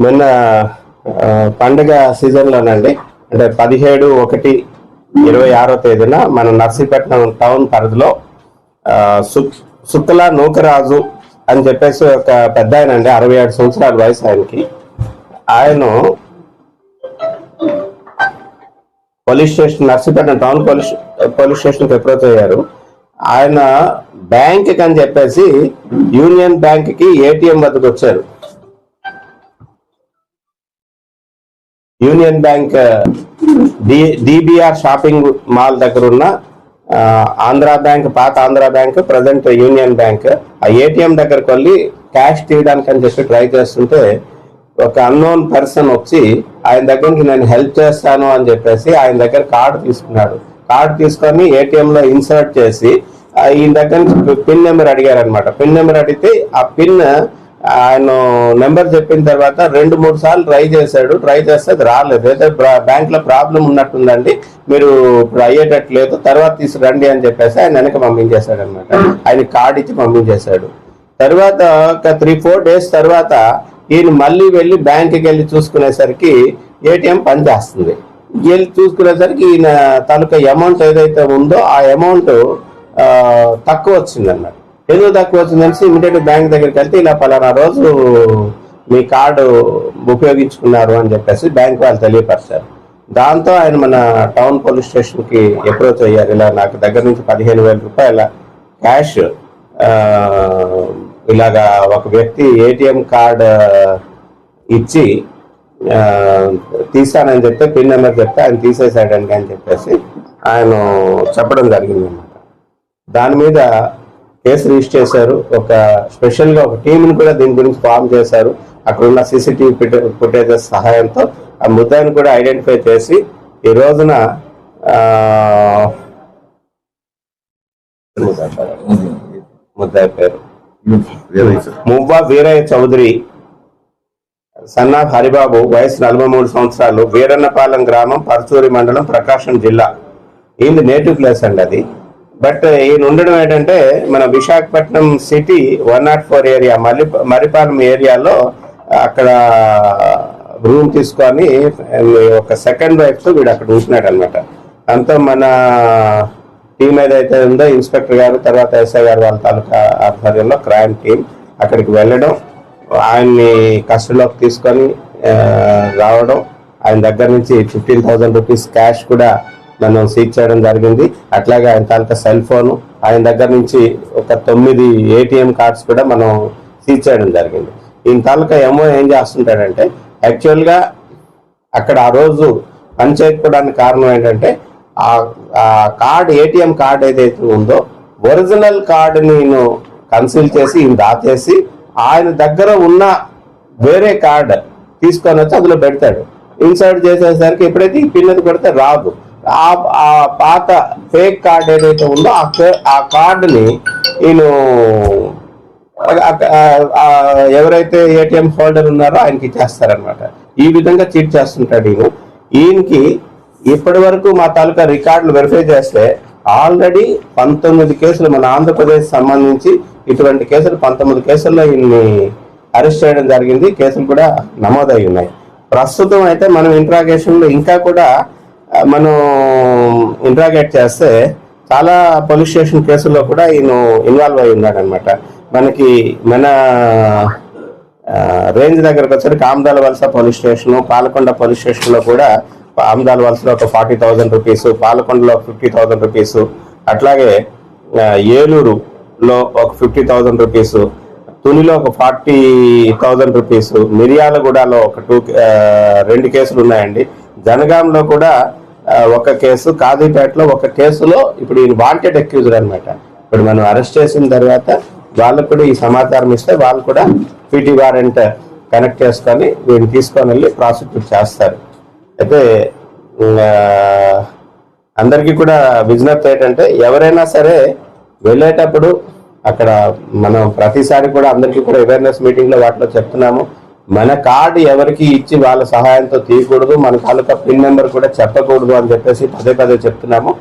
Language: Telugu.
మొన్న పండుగ సీజన్లోనండి, అంటే 17/1/26 తేదీన మన నర్సీపట్నం టౌన్ పరిధిలో సుక్కల నూకరాజు అని చెప్పేసి ఒక పెద్ద ఆయన అండి, 67 సంవత్సరాల వయసు ఆయనకి. ఆయన police station, Narsipatnam town police స్టేషన్కి అప్రోచ్ అయ్యారు. ఆయన బ్యాంక్ అని చెప్పేసి యూనియన్ బ్యాంక్ కి ఏటీఎం వద్దకు వచ్చారు. Union bank DBR shopping mall దగ్గర ఉన్న ఆంధ్రా బ్యాంక్, పాత Andhra bank, present union bank, ఆ ఏటీఎం దగ్గరకు వెళ్ళి క్యాష్ తీయడానికి అని చెప్పి ట్రై చేస్తుంటే ఒక అన్నోన్ పర్సన్ వచ్చి ఆయన దగ్గరికి నేను హెల్ప్ చేస్తాను అని చెప్పేసి ఆయన దగ్గర కార్డు తీసుకున్నాడు. కార్డు తీసుకొని ఏటీఎం లో ఇన్సర్ట్ చేసి ఈయన దగ్గర నుంచి పిన్ నెంబర్ అడిగారు అనమాట. పిన్ నెంబర్ అడిగితే ఆ పిన్ ఆయన నెంబర్ చెప్పిన తర్వాత 2-3 సార్లు ట్రై చేశాడు. ట్రై చేస్తే అది రాలేదు. అయితే బ్యాంక్ లో ప్రాబ్లం ఉన్నట్టుందండి, మీరు ఇప్పుడు అయ్యేటట్లేదు, తర్వాత తీసుకురండి అని చెప్పేసి ఆయన వెనక పంపించేశాడు అనమాట. ఆయన కార్డు ఇచ్చి పంపించేశాడు. తర్వాత ఒక 3-4 డేస్ తర్వాత ఈయన మళ్ళీ వెళ్ళి బ్యాంక్కి వెళ్ళి చూసుకునేసరికి ఏటీఎం పనిచేస్తుంది. వెళ్ళి చూసుకునేసరికి ఈయన తాలూకా అమౌంట్ ఏదైతే ఉందో ఆ అమౌంట్ తక్కువ వచ్చింది అన్నమాట. ఎందుకు తక్కువ వచ్చిందని ఇమీడియట్ బ్యాంక్ దగ్గరికి వెళ్తే ఇలా పలానా రోజు మీ కార్డు ఉపయోగించుకున్నారు అని చెప్పేసి బ్యాంక్ వాళ్ళు తెలియపరిచారు. దాంతో ఆయన మన టౌన్ పోలీస్ స్టేషన్కి అప్రోచ్ అయ్యారు. ఇలా నాకు దగ్గర నుంచి 15,000 రూపాయల క్యాష్ ఇలాగా ఒక వ్యక్తి ఏటీఎం కార్డ్ ఇచ్చి తీసానని చెప్తే, పిన్ నెంబర్ చెప్తే ఆయన తీసేసాడండి అని చెప్పేసి ఆయన చెప్పడం జరిగింది అన్నమాట. దాని మీద కేసు రిజిస్టర్ చేశారు. ఒక స్పెషల్గా ఒక టీంని కూడా దీని గురించి ఫామ్ చేశారు. అక్కడ ఉన్న సీసీటీవీ ఫుటేజెస్ సహాయంతో ఆ ముద్దాయిని కూడా ఐడెంటిఫై చేసి ఈ రోజున ముద్దాయి పేరు మువ్వా వీరయ్య చౌదరి, సన్నా హరిబాబు, వయసు 43 సంవత్సరాలు, వీరన్నపాలెం గ్రామం, పరచూరి మండలం, ప్రకాశం జిల్లా. ఈయన నేటివ్ ప్లేస్ అండి అది. బట్ ఈయన ఉండడం ఏంటంటే మన విశాఖపట్నం సిటీ 104 ఏరియా, మరిపాలెం ఏరియాలో అక్కడ రూమ్ తీసుకొని ఒక సెకండ్ వైఫ్తో వీడు అక్కడ ఉంటున్నాడు అనమాట. అంతా మన టీం ఏదైతే ఉందో ఇన్స్పెక్టర్ గారు, తర్వాత ఎస్ఐ గారు వాళ్ళ తాలూకా ఆధ్వర్యంలో క్రైమ్ టీం అక్కడికి వెళ్ళడం, ఆయన్ని కస్టడీలోకి తీసుకొని రావడం, ఆయన దగ్గర నుంచి 15,000 రూపీస్ క్యాష్ కూడా మనం సీజ్ చేయడం జరిగింది. అట్లాగే ఆయన తాలూకా సెల్ ఫోను, ఆయన దగ్గర నుంచి ఒక 9 ఏటీఎం కార్డ్స్ కూడా మనం సీజ్ చేయడం జరిగింది. ఈయన తాలూకా ఏమో ఏం చేస్తుంటాడంటే, యాక్చువల్గా అక్కడ ఆ రోజు పని చేయకపోవడానికి కారణం ఏంటంటే ఆ కార్డ్, ఏటీఎం కార్డ్ ఏదైతే ఉందో ఒరిజినల్ కార్డు నేను కన్సిల్ చేసి ఈయన దాచేసి ఆయన దగ్గర ఉన్న వేరే కార్డ్ తీసుకొని వచ్చి అందులో పెడతాడు. ఇన్సర్ట్ చేసేసరికి ఎప్పుడైతే ఈ పిన్ అది పెడితే రాదు. ఆ పాత ఫేక్ కార్డ్ ఏదైతే ఉందో ఆ కార్డుని ఈయన ఎవరైతే ఏటీఎం హోల్డర్ ఉన్నారో ఆయనకి ఇచ్చేస్తారనమాట. ఈ విధంగా చీట్ చేస్తుంటాడు ఈయన. ఈయనకి ఇప్పటి వరకు మా తాలూకా రికార్డులు వెరిఫై చేస్తే ఆల్రెడీ 19 కేసులు మన ఆంధ్రప్రదేశ్ సంబంధించి ఇటువంటి కేసులు 19 కేసుల్లో ఈయన్ని అరెస్ట్ చేయడం జరిగింది. కేసులు కూడా నమోదై ఉన్నాయి. ప్రస్తుతం అయితే మనం ఇంట్రాగేషన్లో ఇంకా కూడా మనం ఇంట్రాగేట్ చేస్తే చాలా పోలీస్ స్టేషన్ కేసుల్లో కూడా ఈయన ఇన్వాల్వ్ అయి ఉన్నాడు అనమాట. మనకి మన రేంజ్ దగ్గరకు వచ్చేసరికి ఆమదాల వలస పోలీస్ స్టేషను, పాలకొండ పోలీస్ స్టేషన్లో కూడా ఆమదాల వలసలో ఒక 40,000 రూపీస్, పాలకొండలో 50,000 రూపీస్, అట్లాగే ఏలూరులో ఒక 50,000 రూపీస్, తునిలో ఒక 40,000 రూపీస్, మిర్యాలగూడలో ఒక 2 కేసులు ఉన్నాయండి. జనగాంలో కూడా ఒక కేసు, కాజీపేటలో ఒక కేసులో ఇప్పుడు ఈయన వాంటెడ్ అక్యూజ్డ్ అనమాట. ఇప్పుడు మనం అరెస్ట్ చేసిన తర్వాత వాళ్ళకు కూడా ఈ సమాచారం ఇస్తే వాళ్ళు కూడా పీటీ వారెంట్ కనెక్ట్ చేసుకొని వీడిని తీసుకొని వెళ్ళి ప్రాసిక్యూట్ చేస్తారు. అయితే అందరికీ కూడా విజ్ఞప్తి ఏంటంటే, ఎవరైనా సరే వెళ్ళేటప్పుడు అక్కడ మనం ప్రతిసారి కూడా అందరికీ కూడా అవేర్నెస్ మీటింగ్లో వాటిలో చెప్తున్నాము, మన కార్డు ఎవరికి ఇచ్చి వాళ్ళ సహాయంతో తీయకూడదు, మన తాలూకా పిన్ నెంబర్ కూడా చెప్పకూడదు అని చెప్పేసి పదే చెప్తున్నాము.